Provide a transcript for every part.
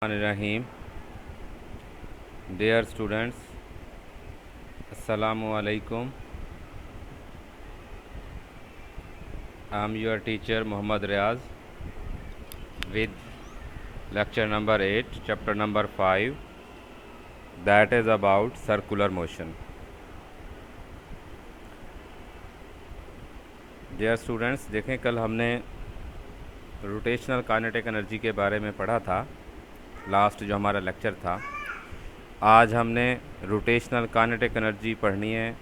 रहीम। Dear students, अस्सलामु अलैकुम। I am your teacher Mohammad Riyaz with lecture number 8, chapter number 5, that is about circular motion. Dear students, देखें कल हमने rotational kinetic energy के बारे में पढ़ा था, लास्ट जो हमारा लेक्चर था। आज हमने रोटेशनल काइनेटिक एनर्जी पढ़नी है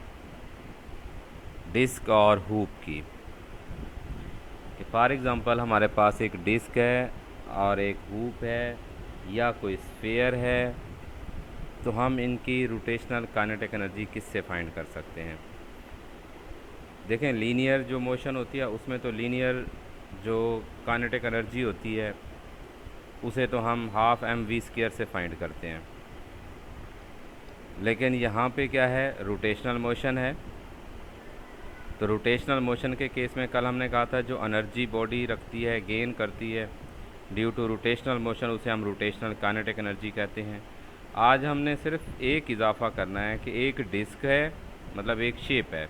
डिस्क और हूप की। फॉर एग्ज़ाम्पल हमारे पास एक डिस्क है और एक हूप है या कोई स्फीयर है, तो हम इनकी रोटेशनल काइनेटिक एनर्जी किससे फाइंड कर सकते हैं। देखें, लीनियर जो मोशन होती है उसमें तो लीनियर जो काइनेटिक एनर्जी होती है उसे तो हम हाफ mv² से फाइंड करते हैं, लेकिन यहाँ पे क्या है, रोटेशनल मोशन है। तो रोटेशनल मोशन के केस में कल हमने कहा था जो एनर्जी बॉडी रखती है, गेन करती है ड्यू टू रोटेशनल मोशन, उसे हम रोटेशनल काइनेटिक एनर्जी कहते हैं। आज हमने सिर्फ एक इजाफा करना है कि एक डिस्क है, मतलब एक शेप है,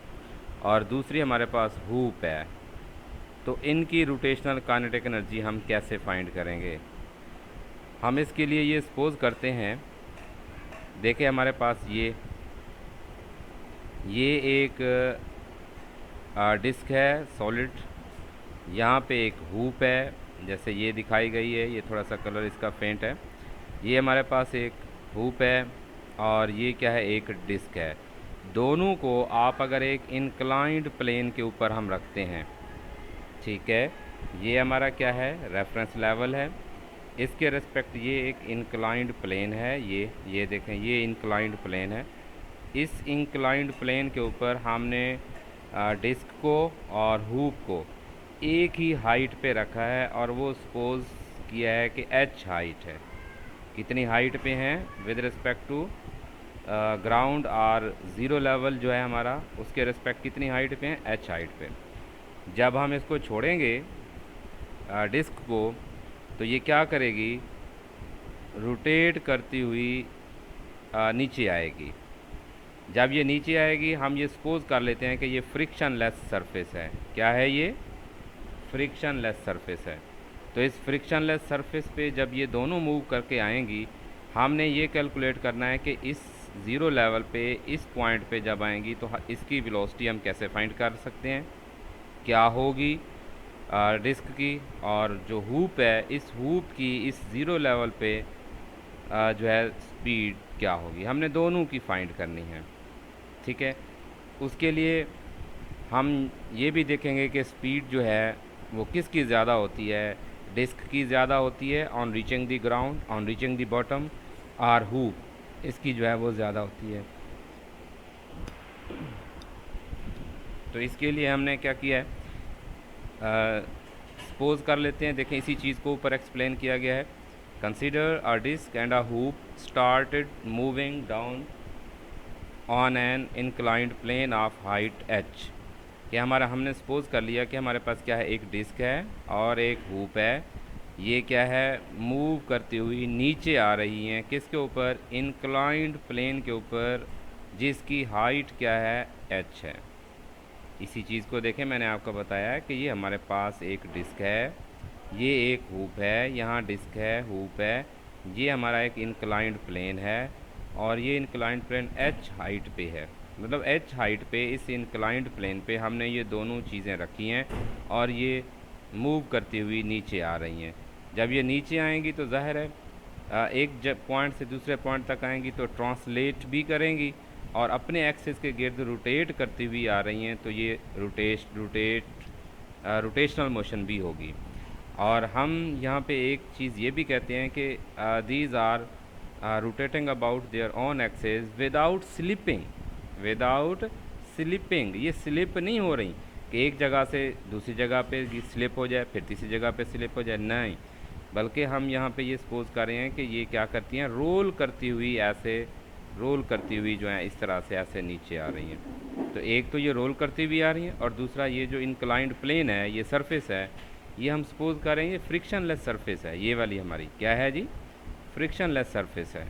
और दूसरी हमारे पास हूप है। तो इनकी रोटेशनल काइनेटिक एनर्जी हम कैसे फाइंड करेंगे। हम इसके लिए ये सपोज करते हैं, देखिए हमारे पास ये एक डिस्क है सॉलिड, यहाँ पे एक हूप है जैसे ये दिखाई गई है, ये थोड़ा सा कलर इसका फेंट है। ये हमारे पास एक हूप है और ये क्या है, एक डिस्क है। दोनों को आप अगर एक इंक्लाइंड प्लेन के ऊपर हम रखते हैं, ठीक है, ये हमारा क्या है, रेफरेंस लेवल है, इसके रिस्पेक्ट ये एक इंक्लाइंड प्लेन है। ये देखें, ये इंक्लाइंड प्लेन है। इस इंक्लाइंड प्लेन के ऊपर हमने डिस्क को और हूप को एक ही हाइट पे रखा है और वो सपोज किया है कि h हाइट है। कितनी हाइट पे हैं विद रिस्पेक्ट टू ग्राउंड, और ज़ीरो लेवल जो है हमारा उसके रिस्पेक्ट कितनी हाइट पे हैं, h हाइट पे। जब हम इसको छोड़ेंगे डिस्क को, तो ये क्या करेगी, रोटेट करती हुई नीचे आएगी। जब ये नीचे आएगी, हम ये सपोज कर लेते हैं कि ये फ्रिक्शन लेस सरफेस है। क्या है ये, फ्रिक्शन लेस सरफेस है। तो इस फ्रिक्शन लेस सरफेस पे जब ये दोनों मूव करके आएंगी, हमने ये कैलकुलेट करना है कि इस ज़ीरो लेवल पे, इस पॉइंट पे जब आएंगी तो इसकी वेलोसिटी हम कैसे फाइंड कर सकते हैं, क्या होगी डिस्क की, और जो हूप है इस हूप की इस ज़ीरो लेवल पे जो है स्पीड क्या होगी। हमने दोनों की फाइंड करनी है, ठीक है। उसके लिए हम ये भी देखेंगे कि स्पीड जो है वो किसकी ज़्यादा होती है, डिस्क की ज़्यादा होती है on reaching the ground, on reaching the bottom, और हूप इसकी जो है वो ज़्यादा होती है। तो इसके लिए हमने क्या किया है, सपोज कर लेते हैं, देखें इसी चीज़ को ऊपर एक्सप्लेन किया गया है। Consider a disc and a hoop started moving down on an inclined plane of height h। कि हमने सपोज कर लिया कि हमारे पास क्या है, एक डिस्क है और एक हूप है। ये क्या है, मूव करती हुई नीचे आ रही हैं, किसके ऊपर, इंक्लाइंड प्लेन के ऊपर, जिसकी हाइट क्या है, h है। इसी चीज़ को देखें, मैंने आपको बताया कि ये हमारे पास एक डिस्क है, ये एक हूप है, यहाँ डिस्क है, हूप है, ये हमारा एक इंक्लाइंड प्लेन है, और ये इंक्लाइंड प्लेन h हाइट पे है। मतलब h हाइट पे इस इंक्लाइंड प्लेन पे हमने ये दोनों चीज़ें रखी हैं और ये मूव करती हुई नीचे आ रही हैं। जब ये नीचे आएंगी तो ज़ाहिर है एक जब पॉइंट से दूसरे पॉइंट तक आएंगी तो ट्रांसलेट भी करेंगी और अपने एक्सिस के गिर्द रोटेट करती हुई आ रही हैं, तो ये रोटेशनल मोशन भी होगी। और हम यहाँ पे एक चीज़ ये भी कहते हैं कि these are rotating about their own axis without slipping, ये स्लिप नहीं हो रही कि एक जगह से दूसरी जगह पे स्लिप हो जाए, फिर तीसरी जगह पे स्लिप हो जाए, नहीं, बल्कि हम यहाँ पे ये सपोज कर रहे हैं कि ये क्या करती हैं, रोल करती हुई, ऐसे रोल करती हुई जो है इस तरह से ऐसे नीचे आ रही हैं। तो एक तो ये रोल करती हुई आ रही हैं, और दूसरा ये जो इंक्लाइंड प्लेन है, ये सरफेस है, ये हम सपोज कर रहे हैं ये फ्रिक्शन लेस सरफेस है। ये वाली हमारी क्या है जी, फ्रिक्शनलेस सरफेस है,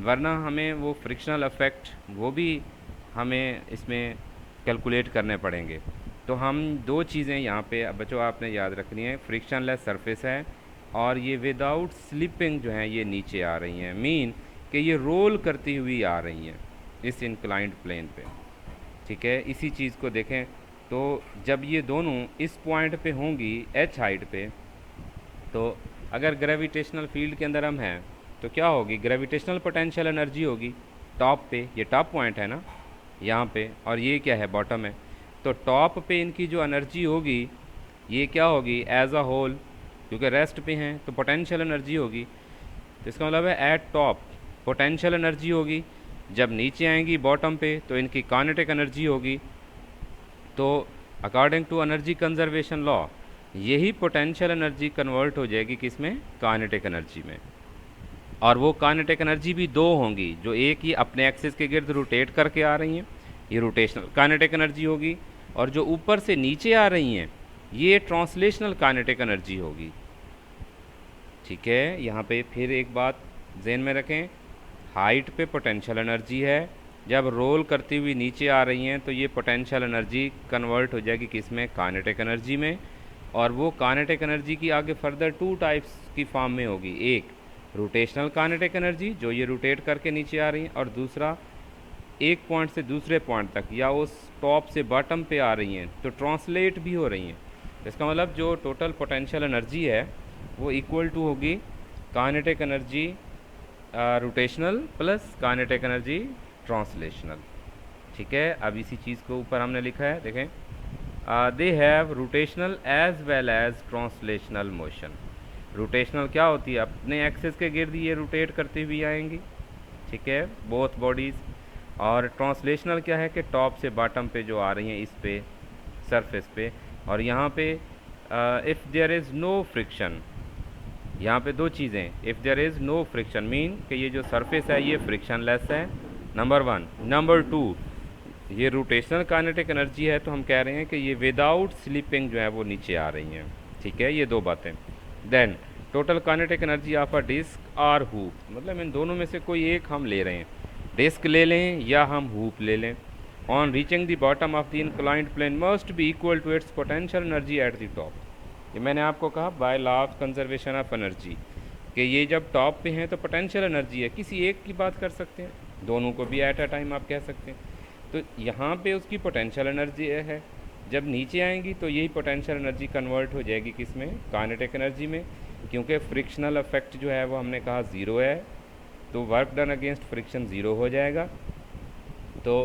वरना हमें वो फ्रिक्शनल इफेक्ट वो भी हमें इसमें कैलकुलेट करने पड़ेंगे। तो हम दो चीज़ें यहाँ पे बच्चों आपने याद रखनी है, फ्रिक्शनलेस सरफेस है और ये विदाउट स्लिपिंग जो है ये नीचे आ रही हैं, मीन कि ये रोल करती हुई आ रही हैं इस इंक्लाइंड प्लेन पे। ठीक है, इसी चीज़ को देखें तो जब ये दोनों इस पॉइंट पे होंगी एच हाइट पे, तो अगर ग्रेविटेशनल फील्ड के अंदर हम हैं तो क्या होगी, ग्रेविटेशनल पोटेंशियल एनर्जी होगी टॉप पे, ये टॉप पॉइंट है ना यहाँ पे, और ये क्या है, बॉटम है। तो टॉप पे इनकी जो एनर्जी होगी ये क्या होगी, एज अ होल, क्योंकि रेस्ट पे हैं तो पोटेंशियल एनर्जी होगी। तो इसका मतलब है एट टॉप पोटेंशियल एनर्जी होगी, जब नीचे आएंगी बॉटम पे तो इनकी काइनेटिक एनर्जी होगी। तो according to energy conservation law यही पोटेंशियल एनर्जी कन्वर्ट हो जाएगी किस में, काइनेटिक एनर्जी में। और वो काइनेटिक एनर्जी भी दो होंगी, जो एक ही अपने एक्सिस के गिर्द रोटेट करके आ रही हैं, ये रोटेशनल काइनेटिक एनर्जी होगी, और जो ऊपर से नीचे आ रही हैं ये ट्रांसलेशनल काइनेटिक एनर्जी होगी। ठीक है, यहाँ पे फिर एक बात ज़हन में रखें, हाइट पे पोटेंशियल एनर्जी है, जब रोल करती हुई नीचे आ रही हैं तो ये पोटेंशियल एनर्जी कन्वर्ट हो जाएगी किस में, काइनेटिक एनर्जी में। और वो काइनेटिक एनर्जी की आगे फर्दर टू टाइप्स की फॉर्म में होगी, एक रोटेशनल काइनेटिक एनर्जी जो ये रोटेट करके नीचे आ रही हैं, और दूसरा एक पॉइंट से दूसरे पॉइंट तक या उस टॉप से बॉटम पे आ रही हैं तो ट्रांसलेट भी हो रही हैं। इसका मतलब जो टोटल पोटेंशियल एनर्जी है वो इक्वल टू होगी kinetic energy rotational plus kinetic energy translational. ठीक है, अब इसी चीज़ को ऊपर हमने लिखा है, देखें, they have rotational as well as translational motion. Rotational क्या होती है, अपने एक्सिस के गिर्द ये रोटेट करती हुई आएंगी, ठीक है, बोथ बॉडीज़। और ट्रांसलेशनल क्या है कि टॉप से बॉटम पे जो आ रही हैं इस पे सरफेस पे। और यहाँ पे if there is no friction, यहाँ पे दो चीज़ें, if there is no friction mean कि ये जो सरफेस है ये फ्रिक्शनलेस है, नंबर वन। नंबर टू, ये रोटेशनल काइनेटिक एनर्जी है तो हम कह रहे हैं कि ये विदाउट स्लिपिंग जो है वो नीचे आ रही हैं। ठीक है, ये दो बातें। Then total kinetic energy of a disc और हूप, मतलब इन दोनों में से कोई एक हम ले रहे हैं, डिस्क ले लें या हम हूप ले लें। On reaching the bottom of the inclined plane must be equal to its potential energy at the top. ये मैंने आपको कहा by law of conservation of energy कि ये जब टॉप पे हैं तो पोटेंशियल एनर्जी है, किसी एक की बात कर सकते हैं, दोनों को भी एट अ टाइम आप कह सकते हैं। तो यहाँ पे उसकी पोटेंशियल एनर्जी है, जब नीचे आएंगी तो यही पोटेंशियल एनर्जी कन्वर्ट हो जाएगी किस में, काइनेटिक एनर्जी में, क्योंकि फ्रिक्शनल इफेक्ट जो है वो हमने कहा ज़ीरो है, तो work done against friction zero हो जाएगा। तो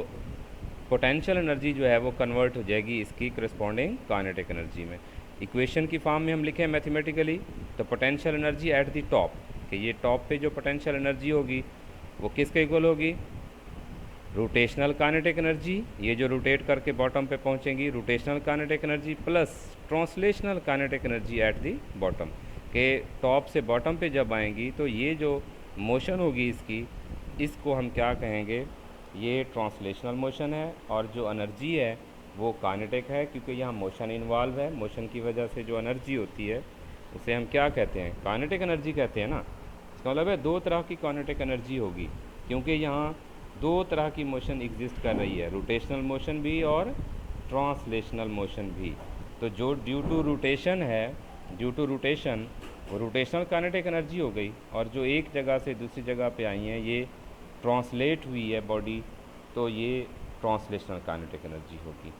पोटेंशियल एनर्जी जो है वो कन्वर्ट हो जाएगी इसकी करस्पॉन्डिंग काइनेटिक एनर्जी में। इक्वेशन की फॉर्म में हम लिखें मैथमेटिकली, तो potential energy at the top, कि ये टॉप पे जो पोटेंशियल एनर्जी होगी वो किसके इक्वल होगी, रोटेशनल काइनेटिक एनर्जी, ये जो रोटेट करके बॉटम पे पहुंचेंगी, rotational kinetic energy plus translational kinetic energy at the bottom, के टॉप से बॉटम पे जब आएंगी तो ये जो मोशन होगी इसकी, इसको हम क्या कहेंगे, ये ट्रांसलेशनल मोशन है, और जो एनर्जी है वो काइनेटिक है, क्योंकि यहाँ मोशन इन्वॉल्व है। मोशन की वजह से जो एनर्जी होती है उसे हम क्या कहते हैं, काइनेटिक एनर्जी कहते हैं ना। इसका मतलब है दो तरह की काइनेटिक एनर्जी होगी, क्योंकि यहाँ दो तरह की मोशन एग्जिस्ट कर रही है, रोटेशनल मोशन भी और ट्रांसलेशनल मोशन भी। तो जो ड्यू टू रोटेशन है, ड्यू टू रोटेशन, वो रोटेशनल काइनेटिक एनर्जी हो गई, और जो एक जगह से दूसरी जगह पे आई हैं ये ट्रांसलेट हुई है बॉडी, तो ये ट्रांसलेशनल काइनेटिक एनर्जी होगी।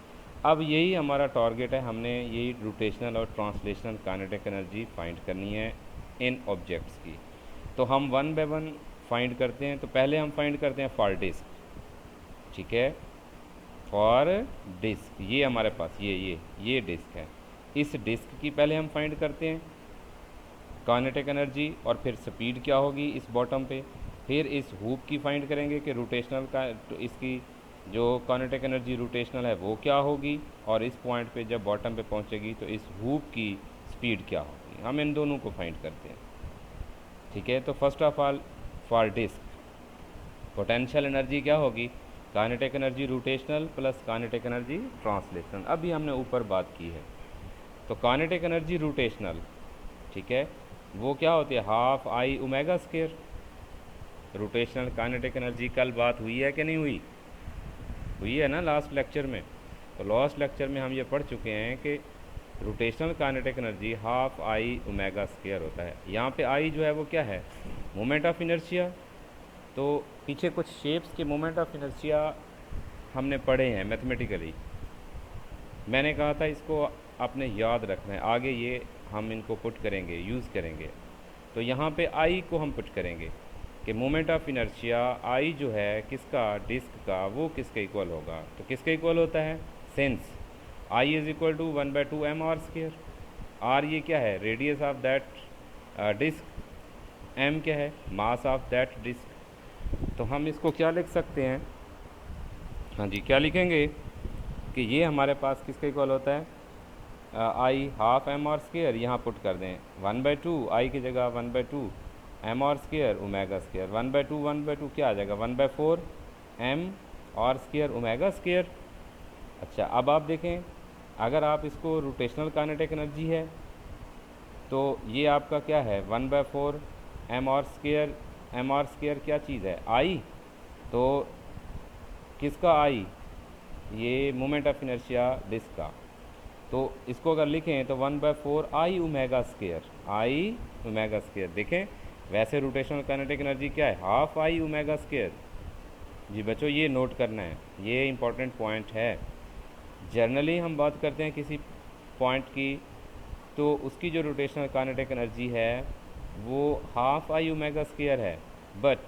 अब यही हमारा टारगेट है, हमने यही रोटेशनल और ट्रांसलेशनल काइनेटिक एनर्जी फाइंड करनी है इन ऑब्जेक्ट्स की। तो हम वन बाय वन फाइंड करते हैं। तो पहले हम फाइंड करते हैं फॉर डिस्क, ठीक है, फॉर डिस्क, ये हमारे पास ये डिस्क है, इस डिस्क की पहले हम फाइंड करते हैं काइनेटिक एनर्जी, और फिर स्पीड क्या होगी इस बॉटम पे, फिर इस हूप की फाइंड करेंगे कि रोटेशनल का, तो इसकी जो काइनेटिक एनर्जी रोटेशनल है वो क्या होगी, और इस पॉइंट पे जब बॉटम पे पहुंचेगी तो इस हूप की स्पीड क्या होगी, हम इन दोनों को फाइंड करते हैं। ठीक है, तो first of all for disc potential energy क्या होगी, kinetic energy rotational plus kinetic energy translational. अभी हमने ऊपर बात की है, तो काइनेटिक एनर्जी रोटेशनल, ठीक है, वो क्या होती है, half I omega square. Rotational kinetic energy कल बात हुई है कि नहीं हुई, हुई है ना लास्ट लेक्चर में। तो लास्ट लेक्चर में हम ये पढ़ चुके हैं कि rotational kinetic energy half I omega square होता है। यहाँ पे आई जो है वो क्या है, मोमेंट ऑफ इनर्शिया। तो पीछे कुछ शेप्स के मोमेंट ऑफ इनर्शिया हमने पढ़े हैं मैथमेटिकली, मैंने कहा था इसको आपने याद रखना है, आगे ये हम इनको पुट करेंगे, यूज़ करेंगे। तो यहाँ पे आई को हम पुट करेंगे कि मोमेंट ऑफ इनर्शिया आई जो है किसका, डिस्क का, वो किसके इक्वल होगा। तो किसके इक्वल होता है, since I is equal to 1/2 M R square. R ये क्या है, radius of that disc. M क्या है, मास ऑफ दैट डिस्क। तो हम इसको क्या लिख सकते हैं, हाँ जी क्या लिखेंगे कि ये हमारे पास किसके इक्वल होता है, I half M R square, यहाँ पुट कर दें 1/2, आई की जगह 1/2 M R square omega square. 1/2 क्या आ जाएगा, 1/4 M R square omega square. अच्छा अब आप देखें, अगर आप इसको रोटेशनल काइनेटिक एनर्जी है तो ये आपका क्या है, 1/4 M R square. M R square क्या चीज़ है, आई। तो किसका आई, ये मोमेंट ऑफ इनर्शिया डिस्क का। तो इसको अगर लिखें तो 1/4 I omega square, I omega square. देखें वैसे रोटेशनल काइनेटिक एनर्जी क्या है, हाफ आई ओमेगा स्क्वायर। जी बच्चों ये नोट करना है, ये इंपॉर्टेंट पॉइंट है। जनरली हम बात करते हैं किसी पॉइंट की, तो उसकी जो रोटेशनल काइनेटिक एनर्जी है वो हाफ आई ओमेगा स्क्वायर है। बट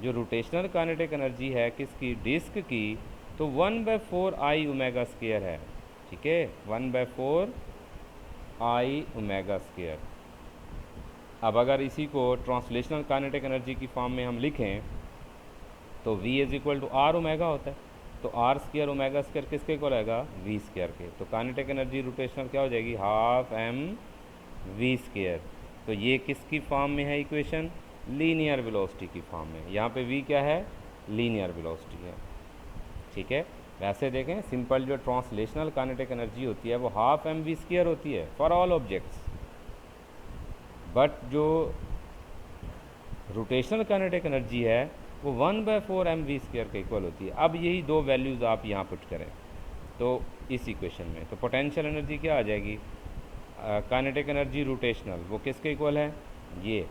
जो रोटेशनल काइनेटिक एनर्जी है किसकी, डिस्क की, तो 1/4 आई ओमेगा स्क्वायर है। ठीक है, 1/4 आई ओमेगा स्क्वायर। अब अगर इसी को ट्रांसलेशनल काइनेटिक एनर्जी की फॉर्म में हम लिखें तो v is equal to R omega होता है। तो आर स्क्वायर ओमेगा स्क्वायर किसके इक्वल आएगा, वी स्क्वायर के। तो काइनेटिक एनर्जी रोटेशनल क्या हो जाएगी, हाफ एम वी स्क्वायर। तो ये किसकी फॉर्म में है इक्वेशन, लीनियर वेलोसिटी की फॉर्म में। यहाँ पे v क्या है, लीनियर वेलोसिटी है। ठीक है, वैसे देखें सिंपल जो ट्रांसलेशनल काइनेटिक एनर्जी होती है वो हाफ एम वी स्क्वायर होती है फॉर ऑल ऑब्जेक्ट्स। बट जो रोटेशनल काइनेटिक एनर्जी है वो 1/4 एम वी स्क्वायर के इक्वल होती है। अब यही दो वैल्यूज़ आप यहाँ पुट करें तो इस इक्वेशन में, तो पोटेंशियल एनर्जी क्या आ जाएगी, काइनेटिक एनर्जी रोटेशनल वो किसके इक्वल है, ये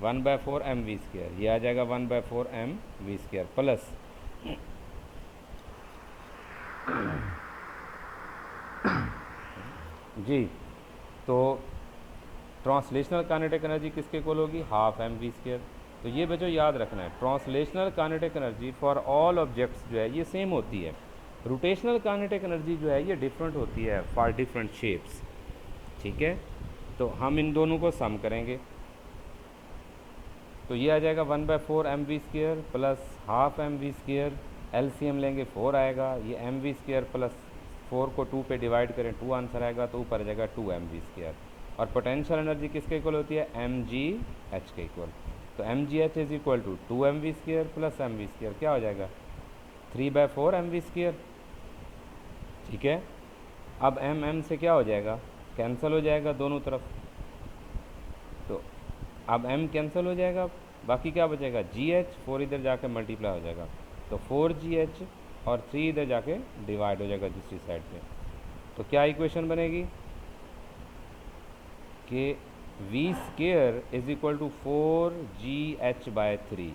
1/4 एम वी स्क्वायर। ये आ जाएगा 1/4 एम वी स्क्वायर प्लस जी। तो ट्रांसलेशनल काइनेटिक एनर्जी किसके इक्वल होगी, हाफ एम वी स्क्वायर। तो ये बच्चों याद रखना है, translational kinetic energy for all objects जो है ये सेम होती है। रोटेशनल काइनेटिक एनर्जी जो है ये डिफरेंट होती है फॉर डिफरेंट शेप्स। ठीक है, तो हम इन दोनों को सम करेंगे तो ये आ जाएगा 1/4 M V square plus half M V square. LCM लेंगे 4 आएगा, ये एम वी स्क्वायर प्लस 4 को 2 पे डिवाइड करें 2 आंसर आएगा, तो ऊपर आ जाएगा 2 एम वी स्क्वायर। और पोटेंशियल एनर्जी किसके इक्वल होती है, एम जी एच के इक्वल। तो M G H is equal to 2 M V square plus M V square, क्या हो जाएगा 3/4 एम वी स्क्वायर। ठीक है, अब एम एम से क्या हो जाएगा, कैंसिल हो जाएगा दोनों तरफ। तो अब m कैंसिल हो जाएगा, बाकी क्या बचेगा, जी एच, 4 इधर जाके मल्टीप्लाई हो जाएगा, तो 4GH और 3 इधर जाके डिवाइड हो जाएगा दूसरी साइड पे। तो क्या इक्वेशन बनेगी कि v square is equal to 4GH/3।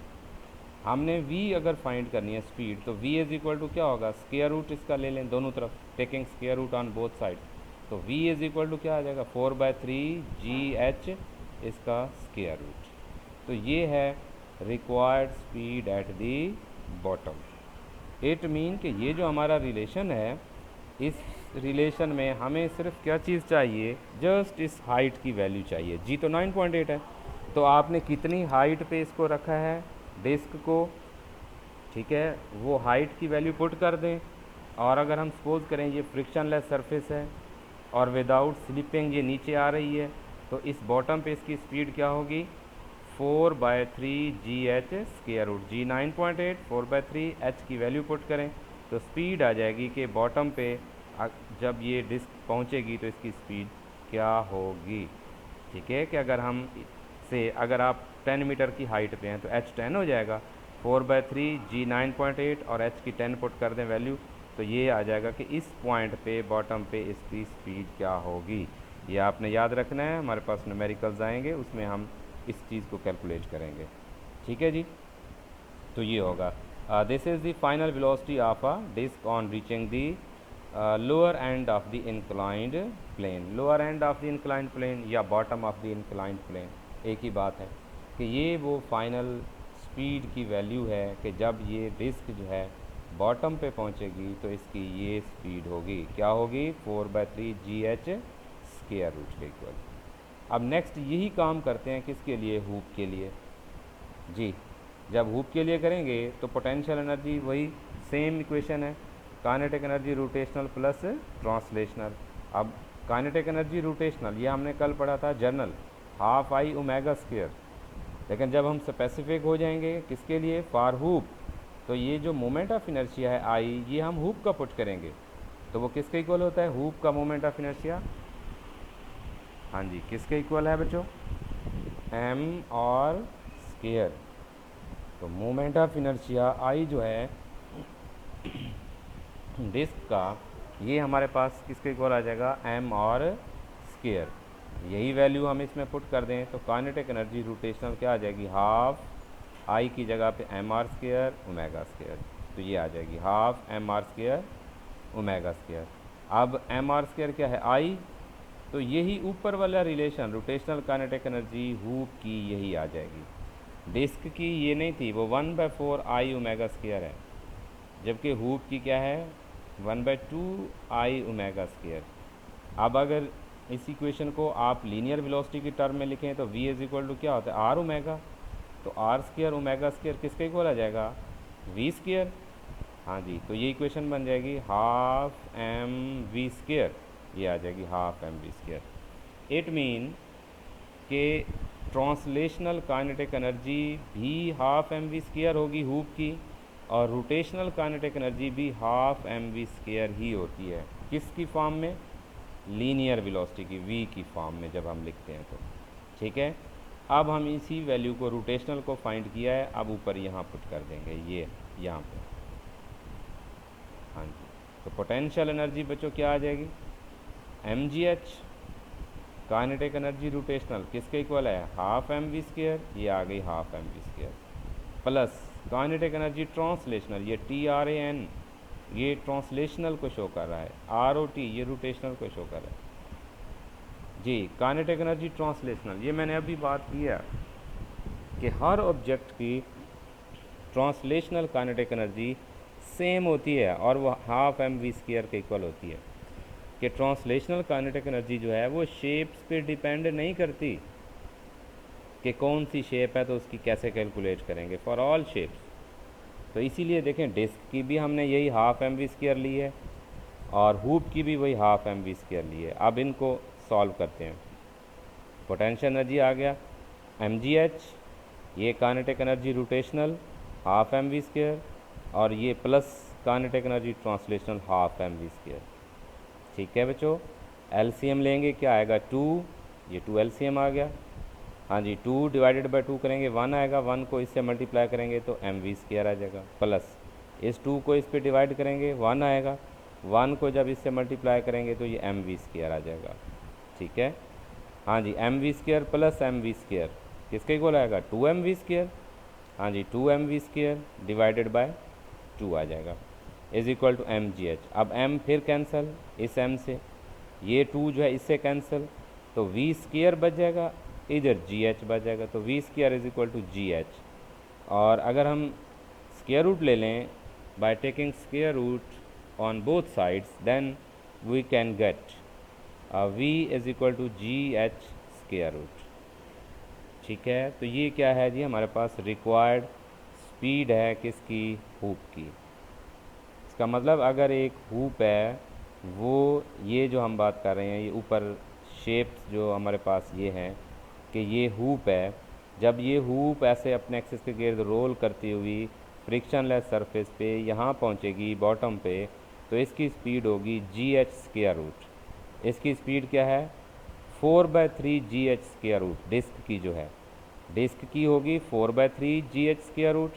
हमने v अगर फाइंड करनी है स्पीड, तो v इज इक्वल टू क्या होगा, स्क्वायर रूट इसका ले लें दोनों तरफ, taking square root on both side. तो v इज इक्वल टू क्या आ जाएगा, 4/3GH इसका स्क्वायर रूट। तो ये है required speed at the bottom. It mean कि ये जो हमारा रिलेशन है, इस रिलेशन में हमें सिर्फ क्या चीज़ चाहिए, जस्ट इस हाइट की वैल्यू चाहिए। जी तो 9.8 है, तो आपने कितनी हाइट पे इसको रखा है डिस्क को, ठीक है, वो हाइट की वैल्यू पुट कर दें। और अगर हम सपोज करें ये फ्रिक्शनलेस सरफेस है और विदाउट स्लिपिंग ये नीचे आ रही है, तो इस बॉटम पे इसकी स्पीड क्या होगी, 4/3GH स्क्वायर रूट। जी 9.8, 4/3 h की वैल्यू पुट करें तो स्पीड आ जाएगी कि बॉटम पे जब ये डिस्क पहुंचेगी तो इसकी स्पीड क्या होगी। ठीक है, कि अगर हम से अगर आप 10 मीटर की हाइट पे हैं तो h 10 हो जाएगा, 4/3 g 9.8 और h की 10 पुट कर दें वैल्यू, तो ये आ जाएगा कि इस पॉइंट पे बॉटम पे इसकी स्पीड क्या होगी। ये आपने याद रखना है, हमारे पास न्यूमेरिकल्स आएंगे उसमें हम इस चीज़ को कैलकुलेट करेंगे। ठीक है जी, तो ये होगा this is the final velocity of a disc on reaching the lower end of the inclined plane. Lower end of the inclined plane या bottom of the inclined plane एक ही बात है कि ये वो फाइनल स्पीड की वैल्यू है कि जब ये डिस्क जो है बॉटम पे पहुंचेगी तो इसकी ये स्पीड होगी, क्या होगी, 4/3 GH स्क्वायर रूट के इक्वल। अब नेक्स्ट यही काम करते हैं किसके लिए, हुप के लिए जी। जब हुप के लिए करेंगे तो पोटेंशियल एनर्जी वही सेम इक्वेशन है, kinetic energy rotational plus translational. अब काइनेटिक एनर्जी रोटेशनल ये हमने कल पढ़ा था journal, half I omega square, लेकिन जब हम स्पेसिफिक हो जाएंगे किसके लिए, फॉर हुप, तो ये जो मोमेंट ऑफ इनर्शिया है आई, ये हम हुप का पुट करेंगे तो वो किसके इक्वल होता है, हुप का मोमेंट ऑफ इनर्शिया, हाँ जी किसके इक्वल है बच्चों, एम और स्क्वायर। तो मोमेंट ऑफ इनर्शिया आई जो है डिस्क का, ये हमारे पास किसके इक्वल आ जाएगा, एम और स्क्वायर। यही वैल्यू हम इसमें पुट कर दें तो काइनेटिक एनर्जी रोटेशनल क्या आ जाएगी, हाफ आई की जगह पे M R square omega square, तो ये आ जाएगी half M R square omega square. अब एम आर स्क्वायर क्या है, आई, तो यही ऊपर वाला relation rotational kinetic energy hoop की यही आ जाएगी। डिस्क की ये नहीं थी, वो 1/4 आई ओमेगा स्क्वायर है, जबकि हुप की क्या है, 1/2 आई ओमेगा स्क्वायर। अब अगर इस इक्वेशन को आप लीनियर वेलोसिटी की टर्म में लिखें तो v इज इक्वल टू क्या होता है, आर ओमेगा, तो आर स्क्वायर ओमेगा स्क्वायर किसके इक्वल आ जाएगा, वी स्क्वायर। हाँ जी, तो ये इक्वेशन बन जाएगी हाफ एम वी स्क्वायर, ये आ जाएगी half M V square. It mean कि ट्रांसलेशनल काइनेटिक एनर्जी भी हाफ एम वी स्क्वायर होगी हुप की, और रोटेशनल काइनेटिक एनर्जी भी हाफ एम वी स्क्वायर ही होती है, किसकी फॉर्म में, लीनियर वेलोसिटी की, v की फॉर्म में जब हम लिखते हैं तो। ठीक है, अब हम इसी वैल्यू को रोटेशनल को फाइंड किया है, अब ऊपर यहाँ पुट कर देंगे, ये यहाँ पे, हाँ जी। तो पोटेंशियल एनर्जी बच्चों क्या आ जाएगी, mgh, काइनेटिक एनर्जी रोटेशनल किसके इक्वल है, हाफ एम वी स्क्वायर, ये आ गई half M V square, plus kinetic energy translational, ये TRAN, ये ट्रांसलेशनल को शो कर रहा है, ROT ये रोटेशनल को शो कर रहा है जी। काइनेटिक एनर्जी ट्रांसलेशनल, ये मैंने अभी बात किया कि हर ऑब्जेक्ट की ट्रांसलेशनल काइनेटिक एनर्जी सेम होती है और वो हाफ एम वी स्क्वायर के इक्वल होती है, कि ट्रांसलेशनल काइनेटिक एनर्जी जो है वो शेप्स पे डिपेंड नहीं करती कि कौन सी शेप है तो उसकी कैसे कैलकुलेट करेंगे, फॉर ऑल शेप्स। तो इसीलिए देखें डिस्क की भी हमने यही हाफ एम वी स्क्वायर ली है और हुप की भी वही हाफ एम वी स्क्वायर ली है। अब इनको सॉल्व करते हैं, पोटेंशियल एनर्जी आ गया mgh, ये kinetic energy rotational half M V square, और ये plus kinetic energy translational half M V square. ठीक है बच्चों, एलसीएम लेंगे क्या आएगा, 2, ये 2 एलसीएम आ गया, हाँ जी, 2 डिवाइडेड बाई 2 करेंगे 1 आएगा, 1 को इससे मल्टीप्लाई करेंगे तो एम वी स्क्वायर आ जाएगा, प्लस इस 2 को इस पे डिवाइड करेंगे 1 आएगा, 1 को जब इससे मल्टीप्लाई करेंगे तो ये एम वी स्क्वायर आ जाएगा। ठीक है, हाँ जी, M V square plus M V square किसके इक्वल आएगा, 2 एम वी स्क्वायर, हाँ जी 2 M V square divided by 2 आ जाएगा, is equal to M G H. अब m फिर कैंसिल इस m से, ये 2 जो है इससे कैंसिल, तो वी स्क्वायर बच जाएगा, इधर जी एच बच जाएगा, तो V square is equal to G H. और अगर हम स्क्वायर रूट ले लें by taking square root on both sides, then we can get V is equal to G H square root. ठीक है, तो ये क्या है जी, हमारे पास रिक्वायर्ड स्पीड है किसकी, हुप की। इसका मतलब अगर एक हुप है, वो ये जो हम बात कर रहे हैं, ये ऊपर शेप्स जो हमारे पास ये हैं कि ये हुप है, जब ये हुप ऐसे अपने एक्सिस के गिर्द रोल करती हुई फ्रिक्शनलेस सरफेस पे यहाँ पहुँचेगी बॉटम पे, तो इसकी स्पीड होगी जी एच स्क्वायर रूट। इसकी स्पीड क्या है, 4/3 GH स्क्वायर रूट डिस्क की जो है, डिस्क की होगी 4/3 GH स्क्वायर रूट,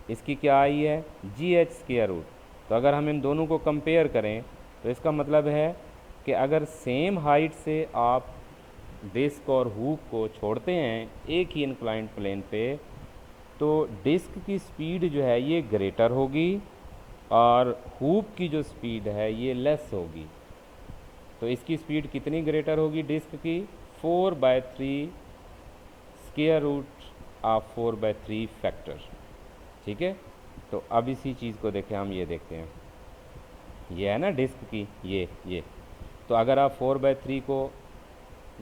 इसकी क्या आई है GH स्क्वायर रूट। तो अगर हम इन दोनों को कंपेयर करें तो इसका मतलब है कि अगर सेम हाइट से आप डिस्क और हुक को छोड़ते हैं एक ही इंक्लाइंड प्लेन पे, तो डिस्क की स्पीड जो है ये ग्रेटर होगी और हुक की जो स्पीड है ये लेस होगी। तो इसकी स्पीड कितनी ग्रेटर होगी डिस्क की, 4/3 स्क्वायर रूट ऑफ 4/3 फैक्टर। ठीक है, तो अब इसी चीज़ को देखें, हम ये देखते हैं, ये है ना डिस्क की ये। तो अगर आप 4/3 को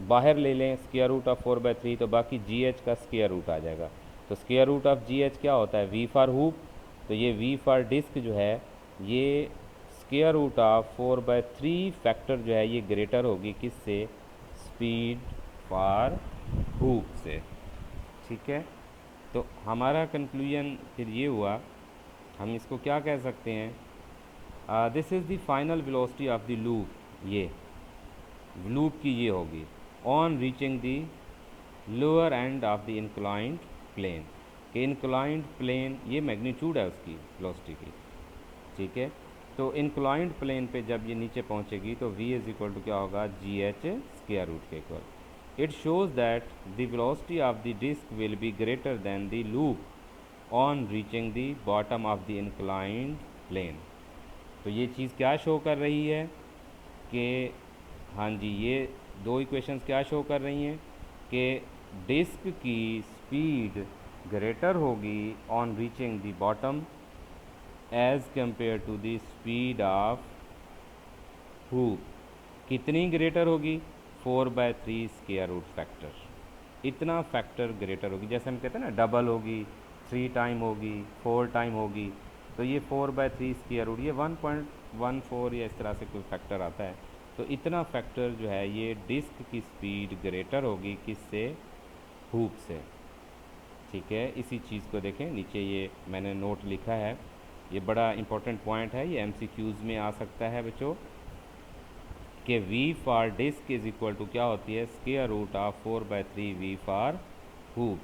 बाहर ले लें स्क्वायर रूट ऑफ 4/3, तो बाकी GH का स्क्वायर रूट आ जाएगा। तो स्क्वायर रूट ऑफ GH क्या होता है, V फॉर हुक। तो ये V फॉर डिस्क जो है ये स्क्वायर रूट ऑफ 4/3 फैक्टर जो है ये ग्रेटर होगी किससे, स्पीड फॉर हुक से। ठीक है, तो हमारा कंक्लूजन फिर ये हुआ, हम इसको क्या कह सकते हैं, this is the final velocity of the loop, ये लूप की ये होगी on reaching the lower end of the inclined plane. कि इंक्लाइंड प्लेन ये मैग्नीट्यूड है उसकी वेलोसिटी की। ठीक है, तो इंक्लाइंड प्लेन पे जब ये नीचे पहुंचेगी तो v इज इक्वल टू क्या होगा, GH स्क्वायर रूट के equal. It shows that the velocity of the disc will be greater than the loop on reaching the bottom of the inclined plane. तो ये चीज़ क्या शो कर रही है कि हाँ जी, ये दो इक्वेशंस क्या शो कर रही हैं कि डिस्क की स्पीड ग्रेटर होगी on reaching the bottom as compare to the speed of hook. कितनी ग्रेटर होगी, 4/3 स्क्वायर रूट फैक्टर, इतना फैक्टर ग्रेटर होगी। जैसे हम कहते हैं ना डबल होगी, 3 टाइम होगी, 4 टाइम होगी, तो ये 4/3 स्क्वायर रूट ये 1.14 या इस तरह से कोई फैक्टर आता है। तो इतना फैक्टर जो है ये डिस्क की स्पीड ग्रेटर होगी किससे, हुक से। ठीक है, इसी चीज़ को देखें, नीचे ये मैंने नोट लिखा है, ये बड़ा इंपॉर्टेंट पॉइंट है, ये MCQs में आ सकता है बच्चों, कि V for disc is equal to क्या होती है, square root of 4/3 V for hoop.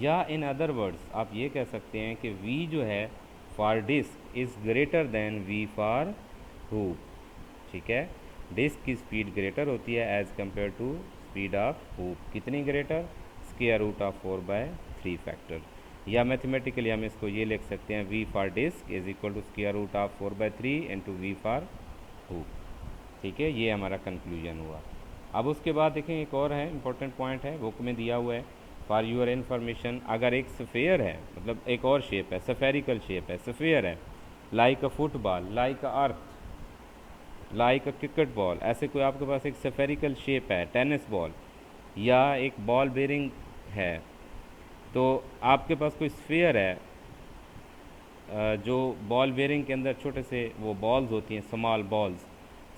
या इन अदर वर्ड्स आप ये कह सकते हैं कि V जो है for disc is greater than V for hook. ठीक है, डिस्क की स्पीड ग्रेटर होती है as compare to speed of hook. कितनी ग्रेटर, स्क्वायर रूट ऑफ 4/3 फैक्टर। या मैथमेटिकली हम इसको ये लिख सकते हैं, V for disc is equal to square root of 4/3 into V for hook. ठीक है, ये हमारा कंक्लूजन हुआ। अब उसके बाद देखें एक और है इंपॉर्टेंट पॉइंट है, बुक में दिया हुआ है फॉर यूर इन्फॉर्मेशन। अगर एक सफ़ेयर है, मतलब एक और शेप है, सफेरिकल शेप है, सफ़ेयर है, लाइक अ फुटबॉल, लाइक अ अर्थ, लाइक अ क्रिकेट बॉल, ऐसे कोई आपके पास एक सफेरिकल शेप है, टेनिस बॉल या एक बॉल बेरिंग है, तो आपके पास कोई स्फीयर है, जो बॉल बेरिंग के अंदर छोटे से वो बॉल्स होती हैं, स्मॉल बॉल्स,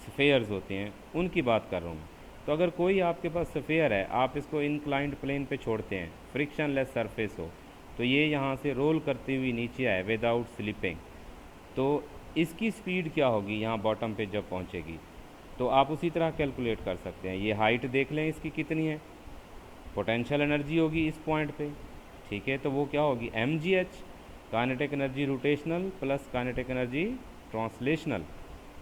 स्फेयर्स होते हैं, उनकी बात कर रहा हूँ मैं। तो अगर कोई आपके पास स्फेयर है, आप इसको इंक्लाइंड प्लेन पे छोड़ते हैं, फ्रिक्शन लेस सरफेस हो, तो ये यहाँ से रोल करती हुई नीचे आए विदाउट स्लिपिंग, तो इसकी स्पीड क्या होगी यहाँ बॉटम पे जब पहुँचेगी, तो आप उसी तरह कैलकुलेट कर सकते हैं। ये हाइट देख लें इसकी कितनी है, पोटेंशियल एनर्जी होगी इस पॉइंट पे। ठीक है, तो वो क्या होगी, mgh, kinetic energy rotational plus kinetic energy translational.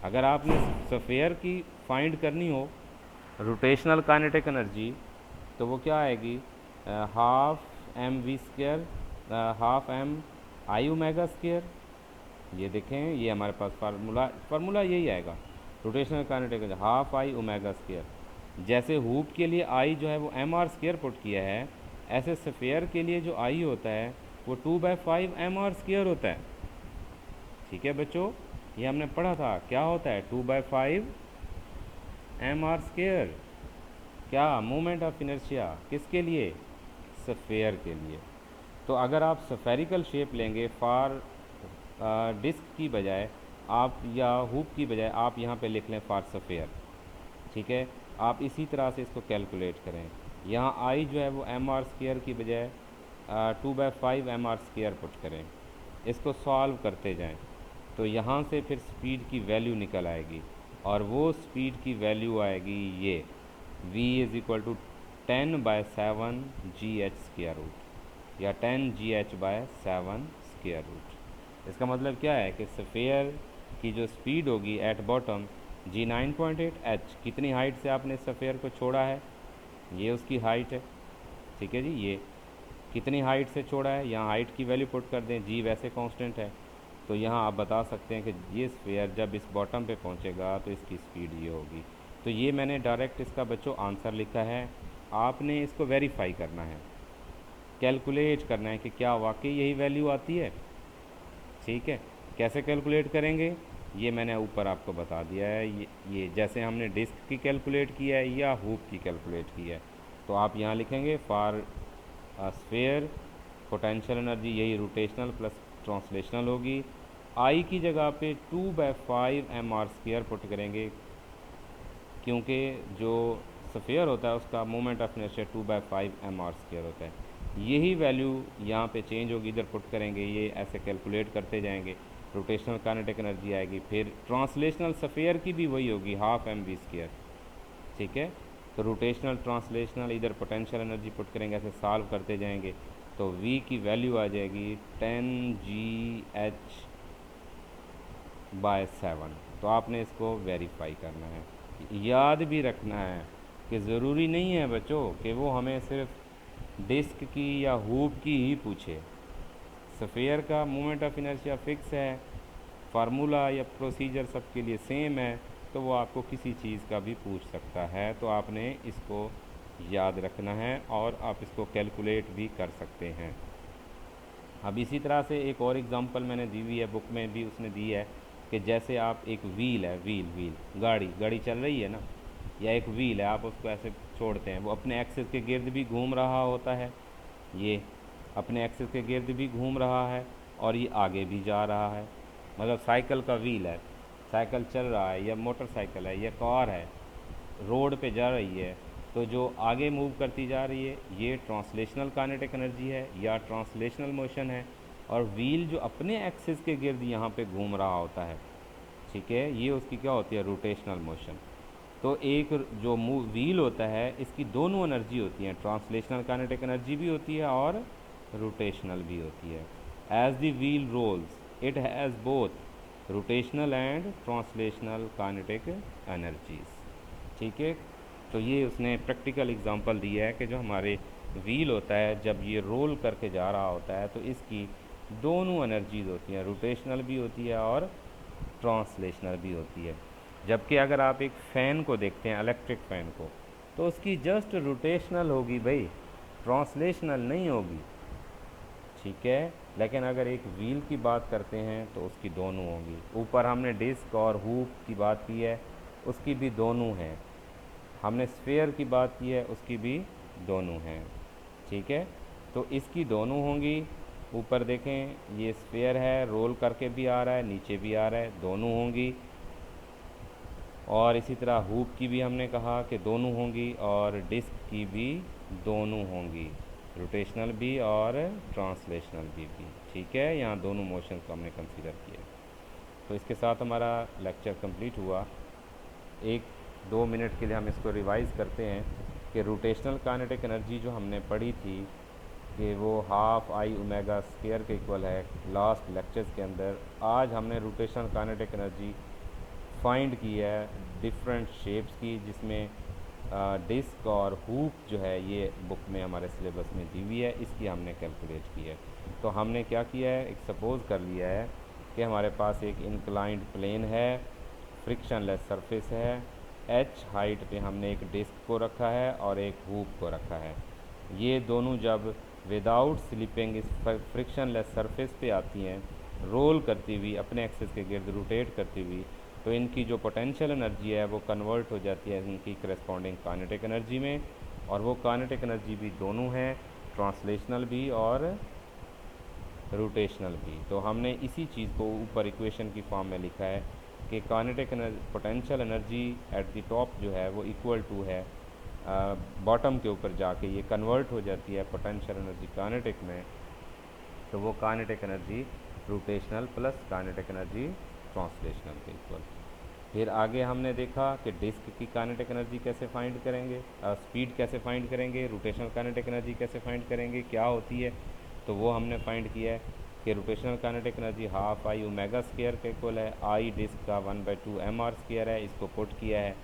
अगर आपने सफ़ेयर की फाइंड करनी हो रोटेशनल काइनेटिक एनर्जी, तो वो क्या आएगी, half mv square, half mi omega square. ये देखें, ये हमारे पास फार्मूला यही आएगा, rotational kinetic energy half I omega square. जैसे हुक के लिए आई जो है वो mr स्क्वायर पुट किया है, ऐसे सफ़ेयर के लिए जो आई होता है वो 2/5 mr स्क्वायर होता है। ठीक है बच्चों, ये हमने पढ़ा था, क्या होता है 2/5 mr स्क्वायर। क्या, मोमेंट ऑफ इनर्शिया, किसके लिए, सफ़ेयर के लिए। तो अगर आप सफेरिकल शेप लेंगे फॉर डिस्क की बजाय आप, या हुक की बजाय आप यहाँ पे लिख लें फॉर सफ़ेयर। ठीक है, आप इसी तरह से इसको कैलकुलेट करें। यहाँ आई जो है वो mr स्क्वायर की बजाय 2/5 mr स्क्वायर पुट करें, इसको सॉल्व करते जाएं, तो यहाँ से फिर स्पीड की वैल्यू निकल आएगी, और वो स्पीड की वैल्यू आएगी ये v is equal to 10/7 GH² या 10 GH/7 इसका मतलब क्या है कि स्फीयर की जो स्पीड होगी एट बॉटम G9.8 h, कितनी हाइट से आपने स्फीयर को छोड़ा है, ये उसकी हाइट है। ठीक है जी, ये कितनी हाइट से छोड़ा है, यहाँ हाइट की वैल्यू पुट कर दें, जी वैसे कांस्टेंट है, तो यहाँ आप बता सकते हैं कि ये स्फीयर जब इस बॉटम पे पहुँचेगा तो इसकी स्पीड ये होगी। तो ये मैंने डायरेक्ट इसका बच्चों आंसर लिखा है, आपने इसको वेरीफाई करना है, कैलकुलेट करना है कि क्या वाकई यही वैल्यू आती है। ठीक है, कैसे कैलकुलेट करेंगे ये मैंने ऊपर आपको बता दिया है, ये जैसे हमने डिस्क की कैलकुलेट की है या हुप की कैलकुलेट की है। तो आप यहाँ लिखेंगे फॉर स्फीयर पोटेंशियल एनर्जी, यही रोटेशनल प्लस ट्रांसलेशनल होगी। आई की जगह पे 2/5 mr² पुट करेंगे, क्योंकि जो स्फीयर होता है उसका मोमेंट ऑफ इनर्शिया 2/5 mr² होता है। यही वैल्यू यहाँ पे चेंज होगी, इधर पुट करेंगे, ये ऐसे कैलकुलेट करते जाएंगे, रोटेशनल काइनेटिक एनर्जी आएगी। फिर ट्रांसलेशनल स्फीयर की भी वही होगी, 12mv²। ठीक है, तो रोटेशनल ट्रांसलेशनल इधर पोटेंशियल एनर्जी पुट करेंगे, ऐसे सॉल्व करते जाएंगे, तो v की वैल्यू आ जाएगी 10 GH/7। तो आपने इसको वेरीफाई करना है, याद भी रखना है कि ज़रूरी नहीं है बच्चों कि वो हमें सिर्फ डिस्क की या हुप की ही पूछे। स्फीयर का मोमेंट ऑफ इनर्शिया फिक्स है, फार्मूला या प्रोसीजर सबके लिए सेम है, तो वो आपको किसी चीज़ का भी पूछ सकता है। तो आपने इसको याद रखना है और आप इसको कैलकुलेट भी कर सकते हैं। अब इसी तरह से एक और एग्जांपल मैंने दी हुई है, बुक में भी उसने दी है, कि जैसे आप एक व्हील है, व्हील गाड़ी चल रही है ना, या एक व्हील है, आप उसको ऐसे छोड़ते हैं, वो अपने एक्सिस के गिर्द भी घूम रहा होता है, ये अपने एक्सिस के गिर्द भी घूम रहा है और ये आगे भी जा रहा है। मतलब साइकिल का व्हील है, साइकिल चल रहा है, या मोटरसाइकिल है, या कार है, रोड पे जा रही है, तो जो आगे मूव करती जा रही है ये ट्रांसलेशनल काइनेटिक एनर्जी है या ट्रांसलेशनल मोशन है। और व्हील जो अपने एक्सिस के गिर्द यहाँ पे घूम रहा होता है, ठीक है, ये उसकी क्या होती है, रोटेशनल मोशन। तो एक जो व्हील होता है इसकी दोनों एनर्जी होती हैं, ट्रांसलेशनल काइनेटिक एनर्जी भी होती है और रोटेशनल भी होती है। As the wheel rolls it has both rotational and translational kinetic energies. ठीक है, तो ये उसने प्रैक्टिकल एग्जांपल दिया है कि जो हमारे व्हील होता है जब ये रोल करके जा रहा होता है तो इसकी दोनों एनर्जीज होती हैं, रोटेशनल भी होती है और ट्रांसलेशनल भी होती है। जबकि अगर आप एक फ़ैन को देखते हैं, इलेक्ट्रिक फ़ैन को, तो उसकी जस्ट रोटेशनल होगी भाई, ट्रांसलेशनल नहीं होगी। ठीक है, लेकिन अगर एक व्हील की बात करते हैं तो उसकी दोनों होंगी। ऊपर हमने डिस्क और हुप की बात की है, उसकी भी दोनों हैं। हमने स्फीयर की बात की है, उसकी भी दोनों हैं। ठीक है, तो इसकी दोनों होंगी। ऊपर देखें, ये स्फीयर है, रोल करके भी आ रहा है, नीचे भी आ रहा है, दोनों होंगी। और इसी तरह हुप की भी हमने कहा कि दोनों होंगी, और डिस्क की भी दोनों होंगी, रोटेशनल भी और ट्रांसलेशनल भी। ठीक है, यहाँ दोनों मोशन को हमने कंसीडर किया। तो इसके साथ हमारा लेक्चर कंप्लीट हुआ। 1-2 मिनट के लिए हम इसको रिवाइज़ करते हैं कि रोटेशनल काइनेटिक एनर्जी जो हमने पढ़ी थी कि वो 12I⍵² के इक्वल है लास्ट लेक्चर्स के अंदर। आज हमने रोटेशनल काइनेटिक एनर्जी फाइंड की है डिफरेंट शेप्स की, जिसमें डिस्क और हुप जो है ये बुक में हमारे सिलेबस में दी हुई है, इसकी हमने कैलकुलेट की है। तो हमने क्या किया है, एक सपोज़ कर लिया है कि हमारे पास एक इंक्लाइंड प्लेन है, फ्रिक्शनलेस सरफेस है, h हाइट पे हमने एक डिस्क को रखा है और एक हुप को रखा है। ये दोनों जब विदाउट स्लिपिंग इस फ्रिक्शनलेस सरफेस पे आती हैं, रोल करती हुई अपने एक्सिस के गिर्द रोटेट करती हुई, तो इनकी जो पोटेंशियल एनर्जी है वो कन्वर्ट हो जाती है इनकी करस्पॉन्डिंग काइनेटिक एनर्जी में। और वो काइनेटिक एनर्जी भी दोनों हैं, ट्रांसलेशनल भी और रोटेशनल भी। तो हमने इसी चीज़ को ऊपर इक्वेशन की फॉर्म में लिखा है कि kinetic potential energy at the top जो है वो इक्वल टू है बॉटम के ऊपर जाके ये कन्वर्ट हो जाती है पोटेंशियल एनर्जी काइनेटिक में। तो वो kinetic energy rotational plus kinetic energy translational के इक्वल। फिर आगे हमने देखा कि डिस्क की काइनेटिक एनर्जी कैसे फाइंड करेंगे, स्पीड कैसे फाइंड करेंगे, रोटेशनल काइनेटिक एनर्जी कैसे फाइंड करेंगे, क्या होती है, तो वो हमने फाइंड किया है कि rotational kinetic energy half I omega square के इक्वल है, आई डिस्क का 1/2 एम आर स्क्वायर है, इसको पुट किया है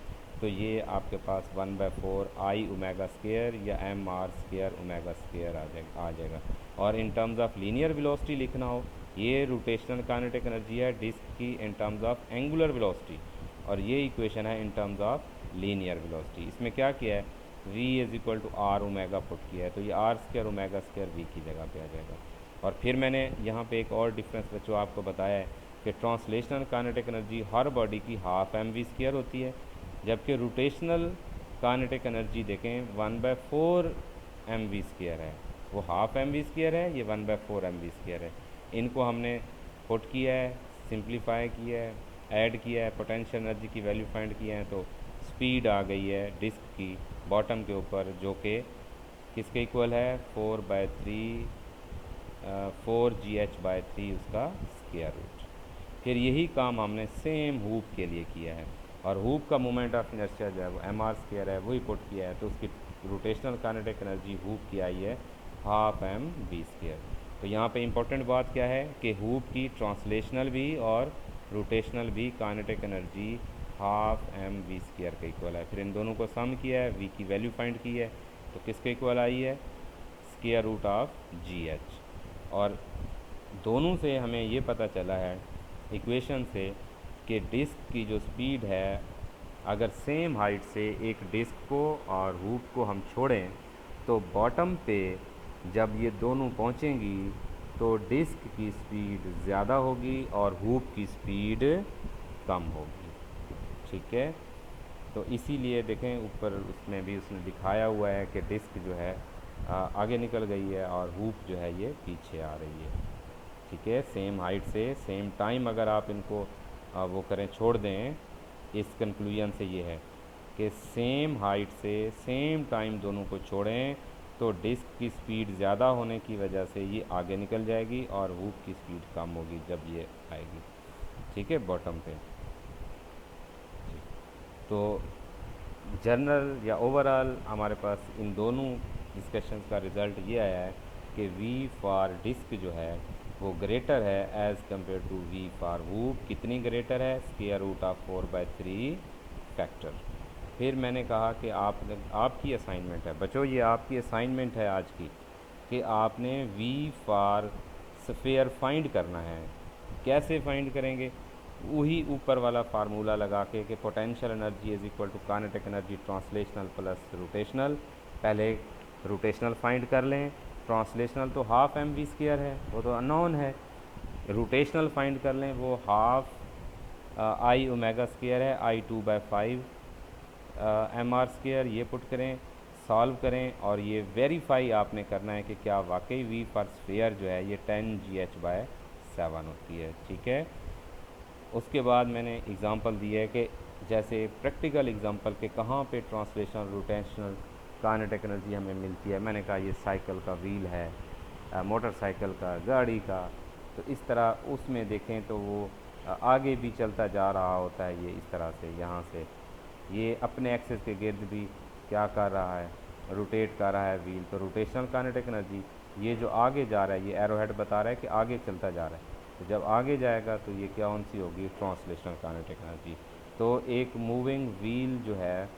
तो ये आपके पास 1/4 आई ओमेगा स्क्वायर या M R square omega square आ जाएगा। और in terms of linear velocity लिखना हो, ये रोटेशनल काइनेटिक एनर्जी है डिस्क की in terms of angular velocity, और ये इक्वेशन है in terms of linear velocity. इसमें क्या किया है, v is equal to R omega put किया है, तो ये R square omega square v की जगह पे आ जाएगा। और फिर मैंने यहाँ पे एक और डिफरेंस बच्चों आपको बताया है कि ट्रांसलेशनल काइनेटिक एनर्जी हर बॉडी की हाफ एम वी स्क्वायर होती है, जबकि रोटेशनल काइनेटिक एनर्जी देखें 1/4 एम वी स्क्वायर है, वो हाफ एम वी स्क्वायर है, ये 1/4 एम वी स्क्वायर है। इनको हमने पुट किया है, सिंप्लीफाई किया है, ऐड किया है, पोटेंशियल एनर्जी की वैल्यू फाइंड किए हैं, तो स्पीड आ गई है डिस्क की बॉटम के ऊपर जो कि किसके इक्वल है 4/3 4gh/3 उसका स्क्वायर रूट। फिर यही काम हमने सेम हूप के लिए किया है, और हूप का मोमेंट ऑफ इनर्शिया जो है वो एम आर स्क्वायर है, वही पुट किया है, तो उसकी रोटेशनल काइनेटिक एनर्जी हूप की आई है हाफ एम वी स्क्वायर। तो यहाँ पे इम्पोर्टेंट बात क्या है कि हूप की ट्रांसलेशनल भी और रोटेशनल भी kinetic energy half M V square का इक्वल है। फिर इन दोनों को सम किया है, वी की वैल्यू फाइंड की है, तो किसके इक्वल आई है square root of G H. और दोनों से हमें ये पता चला है इक्वेशन से कि डिस्क की जो स्पीड है, अगर सेम हाइट से एक डिस्क को और हूप को हम छोड़ें तो बॉटम पे जब ये दोनों पहुंचेंगी तो डिस्क की स्पीड ज़्यादा होगी और हूप की स्पीड कम होगी। ठीक है, तो इसीलिए देखें ऊपर उसमें भी उसने दिखाया हुआ है कि डिस्क जो है आगे निकल गई है और हूप जो है ये पीछे आ रही है। ठीक है, सेम हाइट से सेम टाइम अगर आप इनको वो करें, छोड़ दें, इस कंक्लूजन से ये है कि सेम हाइट से सेम टाइम दोनों को छोड़ें तो डिस्क की स्पीड ज़्यादा होने की वजह से ये आगे निकल जाएगी और हूप की स्पीड कम होगी जब ये आएगी। ठीक है, बॉटम पे। तो जनरल या ओवरऑल हमारे पास इन दोनों डिस्कशंस का रिज़ल्ट ये आया है कि v फॉर डिस्क जो है वो ग्रेटर है as compare to v for hoop. कितनी ग्रेटर है, स्क्वायर रूट ऑफ 4/3 फैक्टर। फिर मैंने कहा कि आपकी असाइनमेंट है बच्चों, ये आपकी असाइनमेंट है आज की, कि आपने v फॉर स्फेयर फाइंड करना है। कैसे फाइंड करेंगे, वही ऊपर वाला फार्मूला लगा के कि potential energy is equal to kinetic energy translational plus rotational. पहले रोटेशनल फाइंड कर लें, ट्रांसलेशनल तो हाफ एम वी स्क्वायर है, वो तो अननोन है। रोटेशनल फाइंड कर लें, वो हाफ आई ओमेगा स्क्वायर है, आई 2/5 एम आर स्क्वायर, ये पुट करें, सॉल्व करें, और ये वेरीफाई आपने करना है कि क्या वाकई वी फॉर स्फीयर जो है ये 10gh/7 होती है। ठीक है, उसके बाद मैंने एग्ज़ाम्पल दिए है कि जैसे प्रैक्टिकल एग्ज़ाम्पल के कहाँ पे ट्रांसलेशनल रोटेशनल काइनेटिक एनर्जी हमें मिलती है। मैंने कहा ये साइकिल का व्हील है, मोटरसाइकिल का, गाड़ी का, तो इस तरह उसमें देखें तो वो आगे भी चलता जा रहा होता है, ये इस तरह से, यहाँ से ये अपने एक्सेस के गिर्द भी क्या कर रहा है, रोटेट कर रहा है व्हील। तो रोटेशनल काइनेटिक एनर्जी ये जो आगे जा रहा है, ये एरो हेड बता रहा है कि आगे चलता जा रहा है, तो जब आगे जाएगा तो ये क्या कौन सी होगी, ट्रांसलेशनल काइनेटिक एनर्जी। तो एक मूविंग व्हील जो है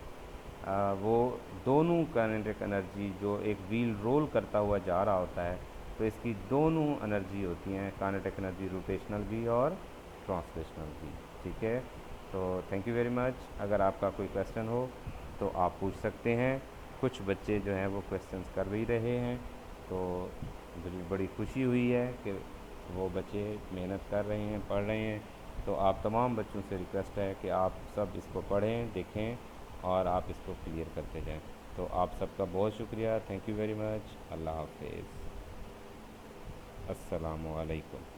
वो दोनों काइनेटिक एनर्जी, जो एक व्हील रोल करता हुआ जा रहा होता है तो इसकी दोनों एनर्जी होती हैं, काइनेटिक एनर्जी रोटेशनल भी और ट्रांसलेशनल भी। ठीक है, तो थैंक यू वेरी मच। अगर आपका कोई क्वेश्चन हो तो आप पूछ सकते हैं। कुछ बच्चे जो हैं वो क्वेश्चंस कर भी रहे हैं, तो मुझे बड़ी खुशी हुई है कि वो बच्चे मेहनत कर रहे हैं, पढ़ रहे हैं। तो आप तमाम बच्चों से रिक्वेस्ट है कि आप सब इसको पढ़ें, देखें और आप इसको क्लियर करते जाएं। तो आप सबका बहुत शुक्रिया, थैंक यू वेरी मच। अल्लाह हाफिज़, अस्सलामु अलैकुम।